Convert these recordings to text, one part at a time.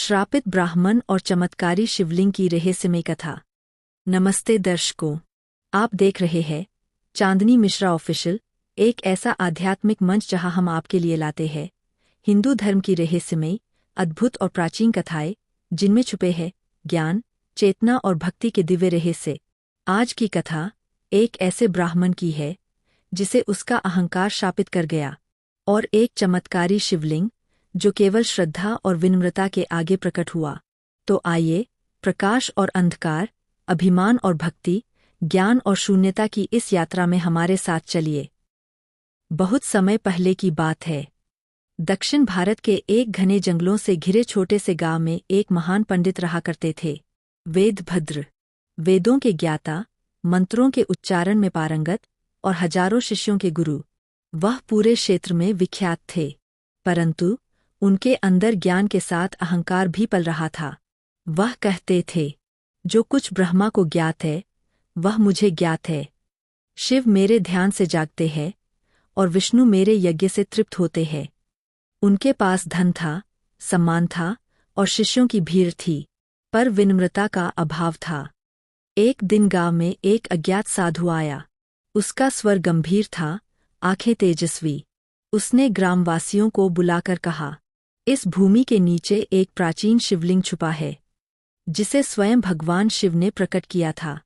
श्रापित ब्राह्मण और चमत्कारी शिवलिंग की रहस्यमय कथा। नमस्ते दर्शकों, आप देख रहे हैं चांदनी मिश्रा ऑफिशियल, एक ऐसा आध्यात्मिक मंच जहां हम आपके लिए लाते हैं हिंदू धर्म की रहस्यमय, अद्भुत और प्राचीन कथाएं, जिनमें छुपे हैं ज्ञान, चेतना और भक्ति के दिव्य रहस्य। आज की कथा एक ऐसे ब्राह्मण की है जिसे उसका अहंकार शापित कर गया, और एक चमत्कारी शिवलिंग जो केवल श्रद्धा और विनम्रता के आगे प्रकट हुआ। तो आइए, प्रकाश और अंधकार, अभिमान और भक्ति, ज्ञान और शून्यता की इस यात्रा में हमारे साथ चलिए। बहुत समय पहले की बात है। दक्षिण भारत के एक घने जंगलों से घिरे छोटे से गांव में एक महान पंडित रहा करते थे, वेदभद्र। वेदों के ज्ञाता, मंत्रों के उच्चारण में पारंगत और हजारों शिष्यों के गुरु, वह पूरे क्षेत्र में विख्यात थे। परंतु उनके अंदर ज्ञान के साथ अहंकार भी पल रहा था। वह कहते थे, जो कुछ ब्रह्मा को ज्ञात है वह मुझे ज्ञात है। शिव मेरे ध्यान से जागते हैं और विष्णु मेरे यज्ञ से तृप्त होते हैं। उनके पास धन था, सम्मान था और शिष्यों की भीड़ थी, पर विनम्रता का अभाव था। एक दिन गांव में एक अज्ञात साधु आया। उसका स्वर गंभीर था, आंखें तेजस्वी। उसने ग्रामवासियों को बुलाकर कहा, इस भूमि के नीचे एक प्राचीन शिवलिंग छुपा है, जिसे स्वयं भगवान शिव ने प्रकट किया था,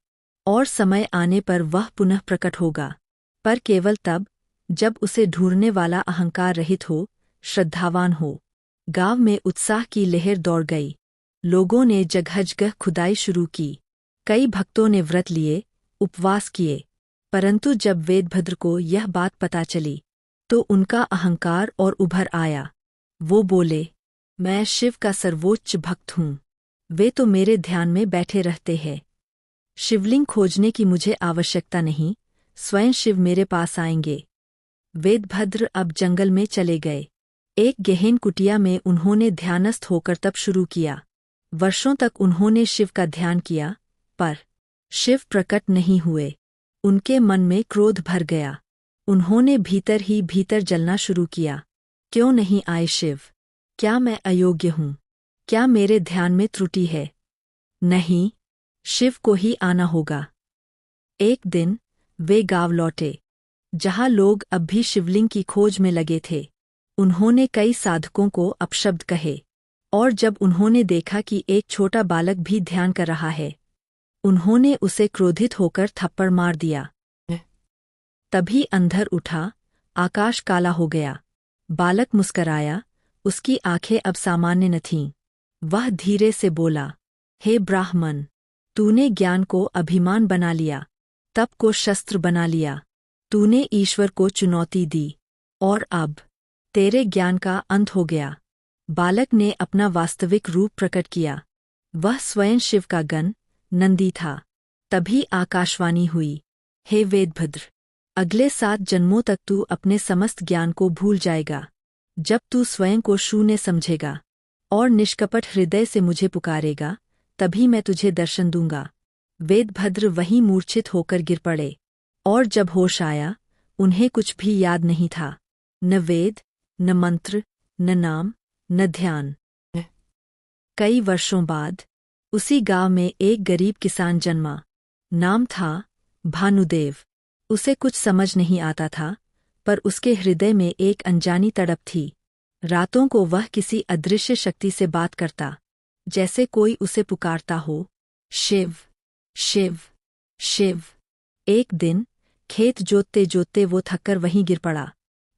और समय आने पर वह पुनः प्रकट होगा, पर केवल तब जब उसे ढूंढने वाला अहंकार रहित हो, श्रद्धावान हो। गांव में उत्साह की लहर दौड़ गई। लोगों ने जगह-जगह खुदाई शुरू की। कई भक्तों ने व्रत लिए, उपवास किए। परंतु जब वेदभद्र को यह बात पता चली, तो उनका अहंकार और उभर आया। वो बोले, मैं शिव का सर्वोच्च भक्त हूँ। वे तो मेरे ध्यान में बैठे रहते हैं। शिवलिंग खोजने की मुझे आवश्यकता नहीं, स्वयं शिव मेरे पास आएंगे। वेदभद्र अब जंगल में चले गए। एक गहन कुटिया में उन्होंने ध्यानस्थ होकर तप शुरू किया। वर्षों तक उन्होंने शिव का ध्यान किया, पर शिव प्रकट नहीं हुए। उनके मन में क्रोध भर गया। उन्होंने भीतर ही भीतर जलना शुरू किया। क्यों नहीं आए शिव? क्या मैं अयोग्य हूँ? क्या मेरे ध्यान में त्रुटि है? नहीं, शिव को ही आना होगा। एक दिन वे गांव लौटे, जहां लोग अब भी शिवलिंग की खोज में लगे थे। उन्होंने कई साधकों को अपशब्द कहे, और जब उन्होंने देखा कि एक छोटा बालक भी ध्यान कर रहा है, उन्होंने उसे क्रोधित होकर थप्पड़ मार दिया। तभी अंधर उठा, आकाश काला हो गया। बालक मुस्कराया, उसकी आंखें अब सामान्य न थीं। वह धीरे से बोला, हे ब्राह्मण, तूने ज्ञान को अभिमान बना लिया, तप को शस्त्र बना लिया। तूने ईश्वर को चुनौती दी, और अब तेरे ज्ञान का अंत हो गया। बालक ने अपना वास्तविक रूप प्रकट किया। वह स्वयं शिव का गण, नंदी था। तभी आकाशवाणी हुई, हे वेदभद्र, अगले 7 जन्मों तक तू अपने समस्त ज्ञान को भूल जाएगा। जब तू स्वयं को शून्य समझेगा और निष्कपट हृदय से मुझे पुकारेगा, तभी मैं तुझे दर्शन दूंगा। वेदभद्र वहीं मूर्छित होकर गिर पड़े, और जब होश आया, उन्हें कुछ भी याद नहीं था। न वेद, न मंत्र, न नाम, न ध्यान। कई वर्षों बाद उसी गांव में एक गरीब किसान जन्मा। नाम था भानुदेव। उसे कुछ समझ नहीं आता था, पर उसके हृदय में एक अनजानी तड़प थी। रातों को वह किसी अदृश्य शक्ति से बात करता, जैसे कोई उसे पुकारता हो, शिव, शिव, शिव। एक दिन खेत जोतते जोतते वो थककर वहीं गिर पड़ा।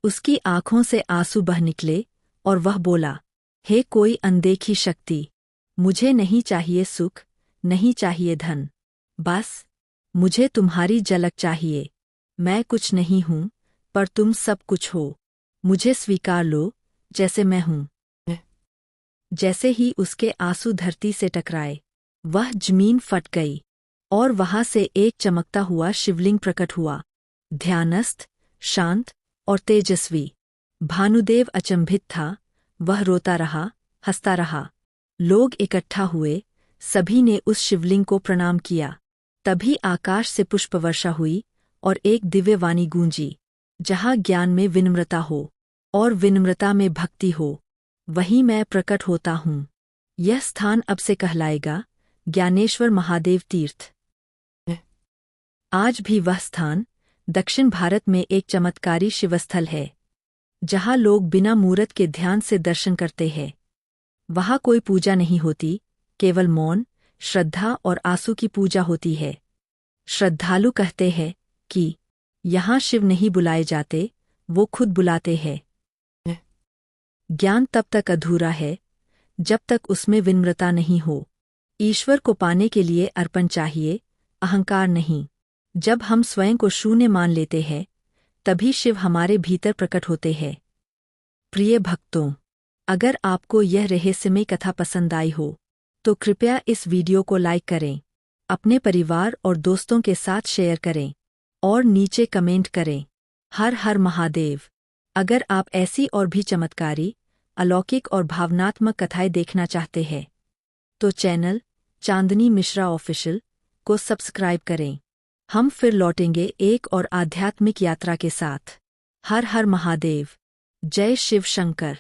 उसकी आंखों से आंसू बह निकले, और वह बोला, हे कोई अनदेखी शक्ति, मुझे नहीं चाहिए सुख, नहीं चाहिए धन, बस मुझे तुम्हारी झलक चाहिए। मैं कुछ नहीं हूँ, पर तुम सब कुछ हो। मुझे स्वीकार लो जैसे मैं हूँ। जैसे ही उसके आंसू धरती से टकराए, वह जमीन फट गई, और वहां से एक चमकता हुआ शिवलिंग प्रकट हुआ, ध्यानस्थ, शांत और तेजस्वी। भानुदेव अचंभित था। वह रोता रहा, हंसता रहा। लोग इकट्ठा हुए, सभी ने उस शिवलिंग को प्रणाम किया। तभी आकाश से पुष्पवर्षा हुई, और एक दिव्य वाणी गूंजी, जहाँ ज्ञान में विनम्रता हो और विनम्रता में भक्ति हो, वहीं मैं प्रकट होता हूँ। यह स्थान अब से कहलाएगा ज्ञानेश्वर महादेव तीर्थ। आज भी वह स्थान दक्षिण भारत में एक चमत्कारी शिवस्थल है, जहाँ लोग बिना मूरत के ध्यान से दर्शन करते हैं। वहाँ कोई पूजा नहीं होती, केवल मौन, श्रद्धा और आंसू की पूजा होती है। श्रद्धालु कहते हैं कि यहाँ शिव नहीं बुलाए जाते, वो खुद बुलाते हैं। ज्ञान तब तक अधूरा है जब तक उसमें विनम्रता नहीं हो। ईश्वर को पाने के लिए अर्पण चाहिए, अहंकार नहीं। जब हम स्वयं को शून्य मान लेते हैं, तभी शिव हमारे भीतर प्रकट होते हैं। प्रिय भक्तों, अगर आपको यह रहस्यमय कथा पसंद आई हो, तो कृपया इस वीडियो को लाइक करें, अपने परिवार और दोस्तों के साथ शेयर करें और नीचे कमेंट करें। हर हर महादेव। अगर आप ऐसी और भी चमत्कारी, अलौकिक और भावनात्मक कथाएं देखना चाहते हैं, तो चैनल चांदनी मिश्रा ऑफिशियल को सब्सक्राइब करें। हम फिर लौटेंगे एक और आध्यात्मिक यात्रा के साथ। हर हर महादेव। जय शिव शंकर।